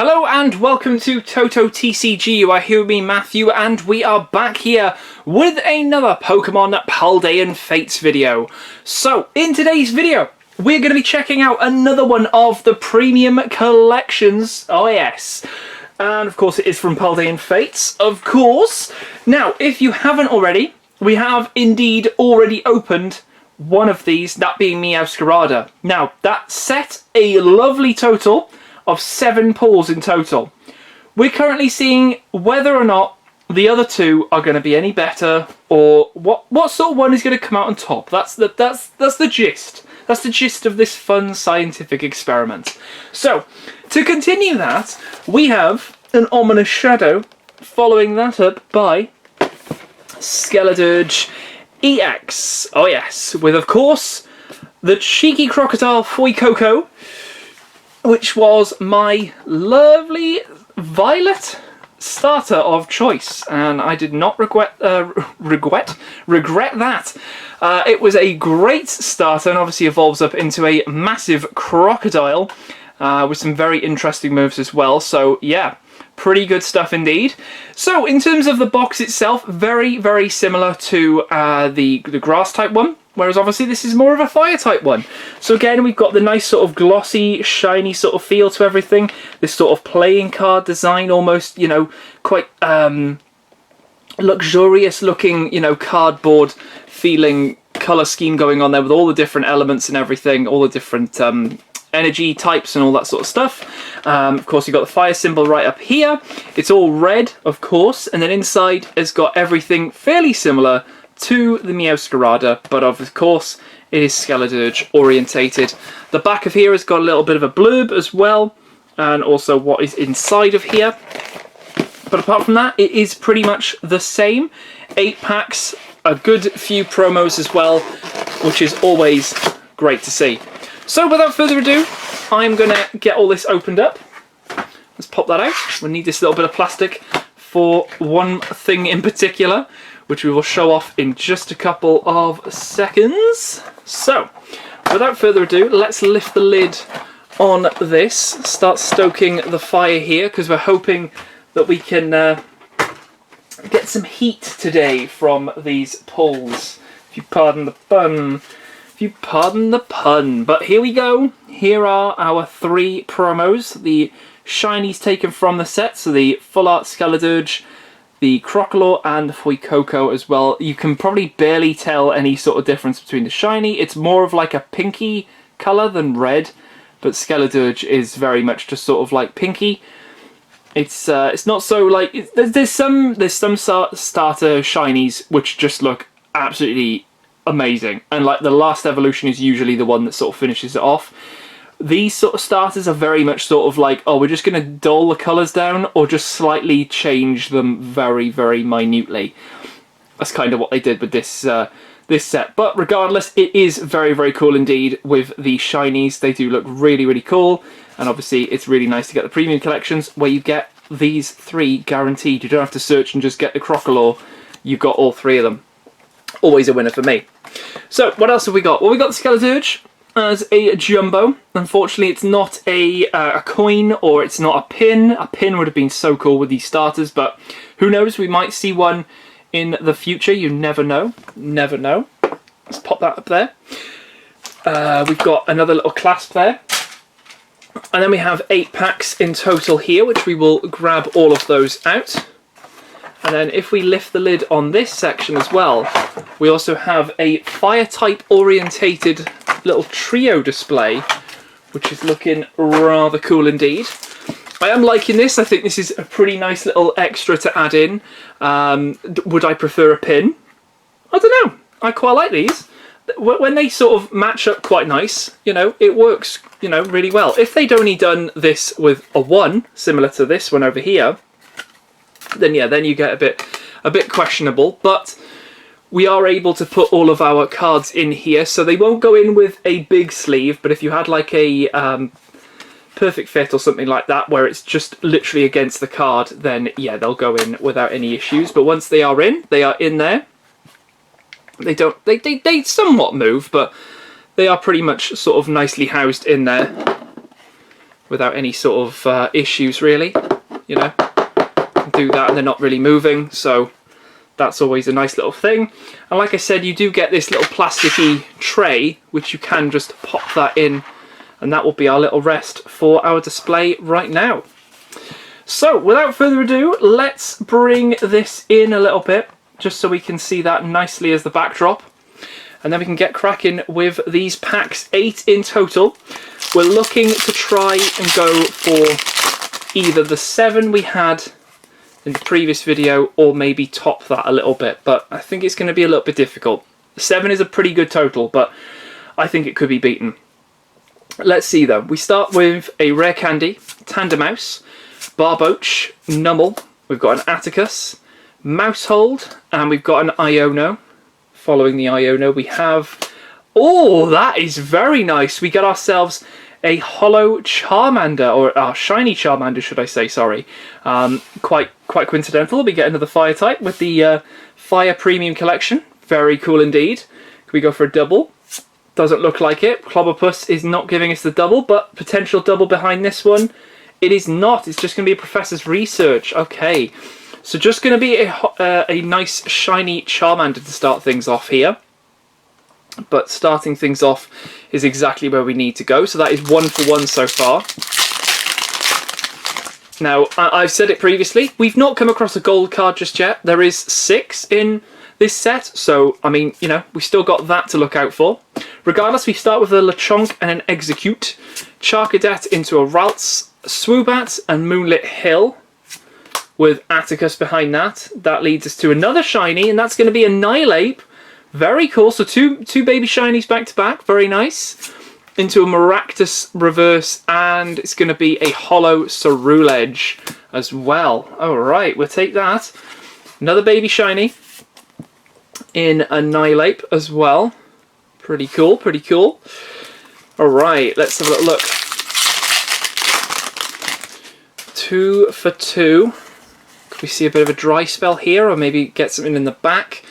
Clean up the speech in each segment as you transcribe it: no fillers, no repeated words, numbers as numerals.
Hello and welcome to Toto TCG. You are here with me, Matthew, and we are back here with another Pokemon Paldean Fates video. So, in today's video, we're going to be checking out another one of the premium collections. Oh yes. And of course it is from Paldean Fates, of course. Now, if you haven't already, we have indeed already opened one of these, that being Meowscarada. Now, that set a lovely total of 7 pulls in total. We're currently seeing whether or not the other two are going to be any better, or what sort of one is going to come out on top. That's the gist. That's the gist of this fun scientific experiment. So, to continue that, we have an ominous shadow, following that up by Skeledirge EX. Oh yes, with of course the cheeky crocodile Fuecoco, which was my lovely Violet starter of choice, and I did not regret that. It was a great starter, and obviously evolves up into a massive crocodile with some very interesting moves as well. So yeah, pretty good stuff indeed. So in terms of the box itself, very similar to the grass type one, whereas obviously this is more of a fire type one. So again, we've got the nice sort of glossy, shiny sort of feel to everything. This sort of playing card design, almost, you know, quite luxurious looking, you know, cardboard feeling colour scheme going on there with all the different elements and everything, all the different energy types and all that sort of stuff. Of course, you've got the fire symbol right up here. It's all red, of course, and then inside it's got everything fairly similar to the Meowscarada, but of course it is Skeledirge orientated. The back of here has got a little bit of a blurb as well, and also what is inside of here. But apart from that, it is pretty much the same. 8 packs, a good few promos as well, which is always great to see. So without further ado, I'm going to get all this opened up. Let's pop that out. We'll need this little bit of plastic for one thing in particular, which we will show off in just a couple of seconds. So, without further ado, let's lift the lid on this, start stoking the fire here, because we're hoping that we can get some heat today from these pulls, if you pardon the pun. But here we go. Here are our 3 promos. The shinies taken from the set, so the full art Skeledirge, the Crocodile, and the Fuecoco as well. You can probably barely tell any sort of difference between the shiny. It's more of like a pinky colour than red, but Skeledirge is very much just sort of like pinky. It's not so like there's some starter shinies which just look absolutely amazing, and like the last evolution is usually the one that sort of finishes it off. These sort of starters are very much sort of like, oh, we're just going to dull the colours down or just slightly change them very minutely. That's kind of what they did with this this set. But regardless, it is very cool indeed with the shinies. They do look really cool, and obviously it's really nice to get the premium collections where you get these 3 guaranteed. You don't have to search and just get the Crocodile. You've got all 3 of them. Always a winner for me. So what else have we got? Well, we got the Skeledirge as a jumbo. Unfortunately, it's not a coin, or it's not a pin. A pin would have been so cool with these starters, but who knows? We might see one in the future. You never know. Never know. Let's pop that up there. We've got another little clasp there. And then we have 8 packs in total here, which we will grab all of those out. And then if we lift the lid on this section as well, we also have a fire type orientated little trio display, which is looking rather cool indeed. I am liking this. I think this is a pretty nice little extra to add in. Would I prefer a pin? I don't know. I quite like these. When they sort of match up quite nice, you know, it works, you know, really well. If they'd only done this with a 1, similar to this one over here, then yeah, then you get a bit questionable. But we are able to put all of our cards in here, so they won't go in with a big sleeve, but if you had like a perfect fit or something like that, where it's just literally against the card, then yeah, they'll go in without any issues. But once they are in there. They somewhat move, but they are pretty much sort of nicely housed in there. without any sort of issues, really. You know, do that and they're not really moving, so that's always a nice little thing. And like I said, you do get this little plasticky tray, which you can just pop that in, and that will be our little rest for our display right now. So without further ado, let's bring this in a little bit, just so we can see that nicely as the backdrop. And then we can get cracking with these packs, 8 in total. We're looking to try and go for either the 7 we had in the previous video, or maybe top that a little bit, but I think it's going to be a little bit difficult. 7 is a pretty good total, but I think it could be beaten. Let's see though. We start with a Rare Candy, Tandemaus, Barboach, Numel, we've got an Atticus, Mousehold, and we've got an Iono. Following the Iono we have... Oh, that is very nice! We get ourselves a Holo Charmander, or Shiny Charmander should I say, sorry. Quite coincidental, we get another Fire type with the Fire Premium Collection. Very cool indeed. Can we go for a double? Doesn't look like it. Clobberpuss is not giving us the double, but potential double behind this one. It is not, it's just going to be a Professor's Research. Okay, so just going to be a nice Shiny Charmander to start things off here. But starting things off is exactly where we need to go. So that is 1 for 1 so far. Now, I've said it previously, we've not come across a gold card just yet. There is 6 in this set, so, I mean, you know, we still got that to look out for. Regardless, we start with a Lechonk and an Execute, Charcadet into a Ralts, Swoobat and Moonlit Hill, with Atticus behind that. That leads us to another Shiny, and that's going to be a Nihilape. Very cool, so two baby shinies back to back, very nice. Into a Maractus reverse, and it's going to be a Holo Ceruledge as well. Alright, we'll take that. Another baby shiny in a Nihilape as well. Pretty cool, pretty cool. Alright, let's have a little look. 2 for 2. Could we see a bit of a dry spell here, or maybe get something in the back?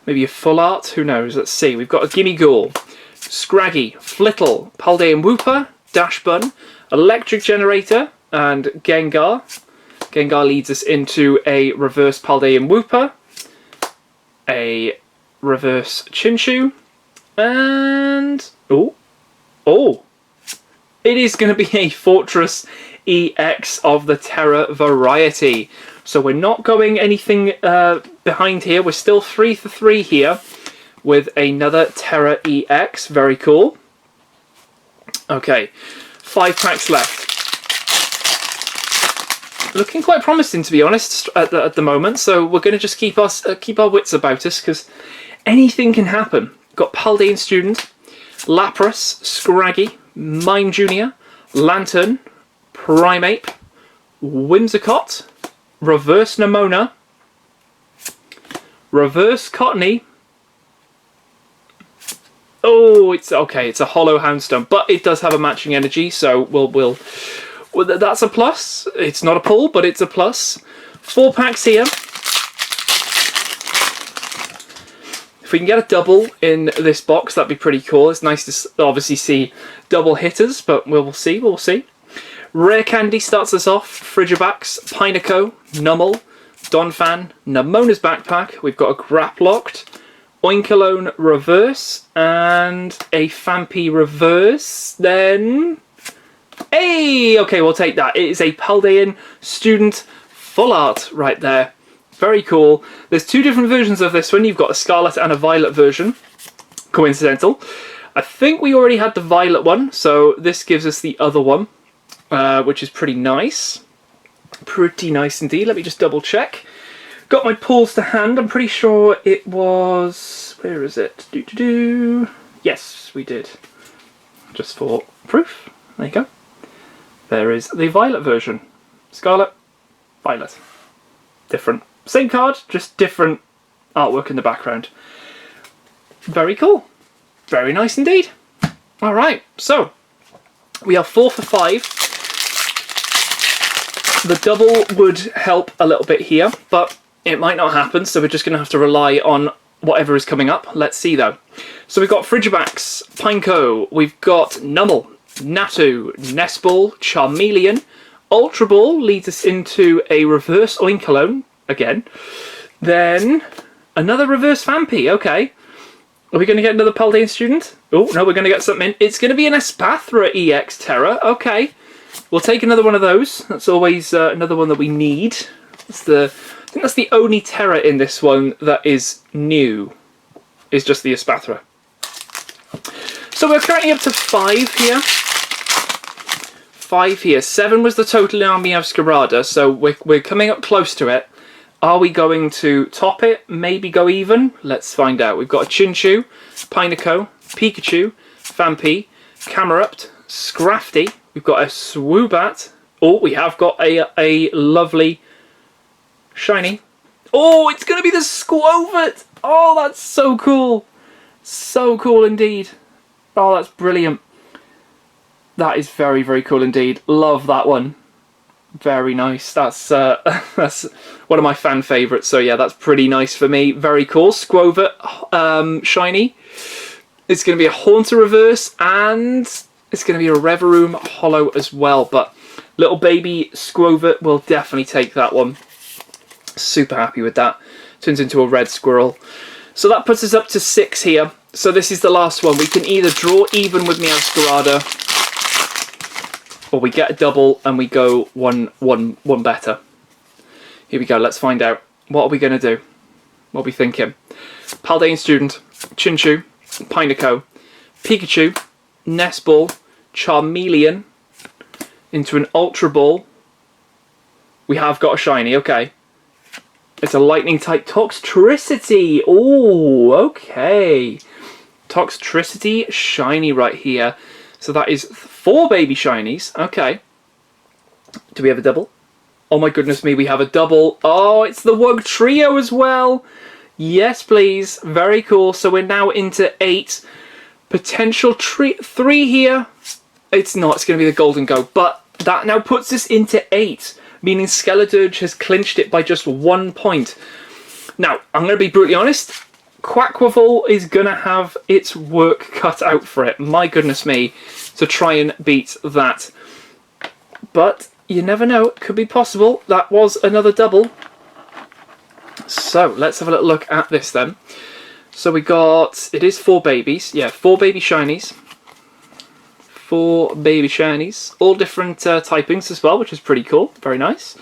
Maybe a full art, who knows? Let's see. We've got a Gimmighoul, Scraggy, Flittle, Paldean Wooper, Dashbun, Electric Generator, and Gengar. Gengar leads us into a reverse Paldean Wooper, a reverse Chinchou, and... Oh! It is going to be a Fortress EX of the Terra variety. So we're not going anything behind here. We're still 3 for 3 here with another Terra EX. Very cool. Okay, 5 packs left. Looking quite promising, to be honest, at the moment. So we're going to just keep our wits about us, because anything can happen. Got Paldean Student, Lapras, Scraggy, Mime Junior, Lantern, Primeape, Whimsicott, Reverse Nemona, Reverse Cottony. Oh, it's okay. It's a Holo Houndstone, but it does have a matching energy, so we'll that's a plus. It's not a pull, but it's a plus. 4 packs here. If we can get a double in this box, that'd be pretty cool. It's nice to obviously see double hitters, but we'll see. We'll see. Rare Candy starts us off. Frigibax, Pineco, Numel, Donphan, Nemona's Backpack. We've got a Graplocked, Oinkologne Reverse, and a Phanpy Reverse. Then... Hey! Okay, we'll take that. It is a Paldean Student Full Art right there. Very cool. There's 2 different versions of this one. You've got a Scarlet and a Violet version. Coincidental. I think we already had the Violet one, so this gives us the other one. Which is pretty nice. Pretty nice indeed. Let me just double check. Got my pulls to hand. I'm pretty sure it was... Where is it? Yes, we did. Just for proof. There you go. There is the Violet version. Scarlet, Violet. Different. Same card, just different artwork in the background. Very cool. Very nice indeed. Alright, so we are 4 for 5. The double would help a little bit here, but it might not happen, so we're just going to have to rely on whatever is coming up. Let's see though. So we've got Frigibax, Pineco, we've got Numel, Natu, Nest Ball, Charmeleon, Ultra Ball leads us into a reverse Oinkologne again. Then another reverse Vampy, okay. Are we going to get another Paldean student? Oh, no, we're going to get something. It's going to be an Espathra EX Terra, okay. We'll take another one of those. That's always another one that we need. I think that's the only Terra in this one that is new. Is just the Espathra. So we're currently up to 5 here. 5 here. 7 was the total army of Scarada, so we're coming up close to it. Are we going to top it? Maybe go even? Let's find out. We've got a Chinchou, Pineco, Pikachu, Vampy, Camerupt, Scrafty. We've got a Swoobat. Oh, we have got a lovely shiny. Oh, it's going to be the Squovert. Oh, that's so cool. So cool indeed. Oh, that's brilliant. That is very, very cool indeed. Love that one. Very nice. That's that's one of my fan favourites. So yeah, that's pretty nice for me. Very cool. Squovert shiny. It's going to be a Haunter reverse, and it's going to be a Reverum holo as well. But little baby Squovert will definitely take that one. Super happy with that. Turns into a red squirrel. So that puts us up to 6 here. So this is the last one. We can either draw even with Meowscarada, or we get a double and we go one better. Here we go, let's find out. What are we going to do? What are we thinking? Paldean student, Chinchou, Pineco, Pikachu, Nest Ball, Charmeleon, into an Ultra Ball. We have got a shiny, okay. It's a lightning type Toxtricity. Oh, okay. Toxtricity shiny right here. So that is 4 baby shinies. Okay. Do we have a double? Oh my goodness me, we have a double. Oh, it's the Wug Trio as well. Yes, please. Very cool. So we're now into 8. Potential 3 here. It's not. It's going to be the Golden Go. But that now puts us into 8. Meaning Skeledirge has clinched it by just 1 point. Now, I'm going to be brutally honest. Quackwavel is going to have its work cut out for it. My goodness me. To try and beat that. But you never know. It could be possible. That was another double. So, let's have a little look at this then. So we got... It is 4 babies. Yeah, 4 baby shinies. 4 baby shinies, all different typings as well, which is pretty cool. Very nice.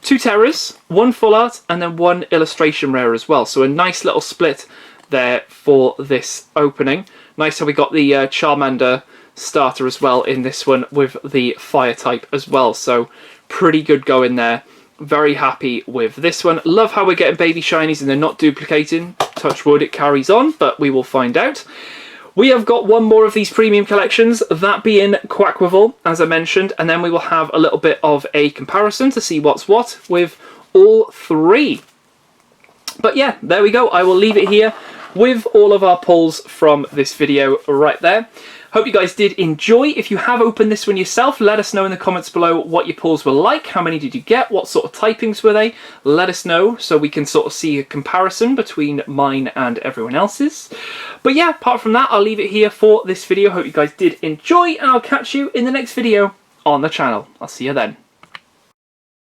2 Terras, 1 full art, and then 1 illustration rare as well. So a nice little split there for this opening. Nice how we got the Charmander starter as well in this one with the fire type as well. So pretty good going there. Very happy with this one. Love how we're getting baby shinies and they're not duplicating. Touch wood, it carries on, but we will find out. We have got 1 more of these premium collections, that being Quackwavel, as I mentioned, and then we will have a little bit of a comparison to see what's what with all 3. But yeah, there we go. I will leave it here with all of our pulls from this video right there. Hope you guys did enjoy. If you have opened this one yourself, let us know in the comments below what your pulls were like. How many did you get? What sort of typings were they? Let us know so we can sort of see a comparison between mine and everyone else's. But yeah, apart from that, I'll leave it here for this video. Hope you guys did enjoy, and I'll catch you in the next video on the channel. I'll see you then.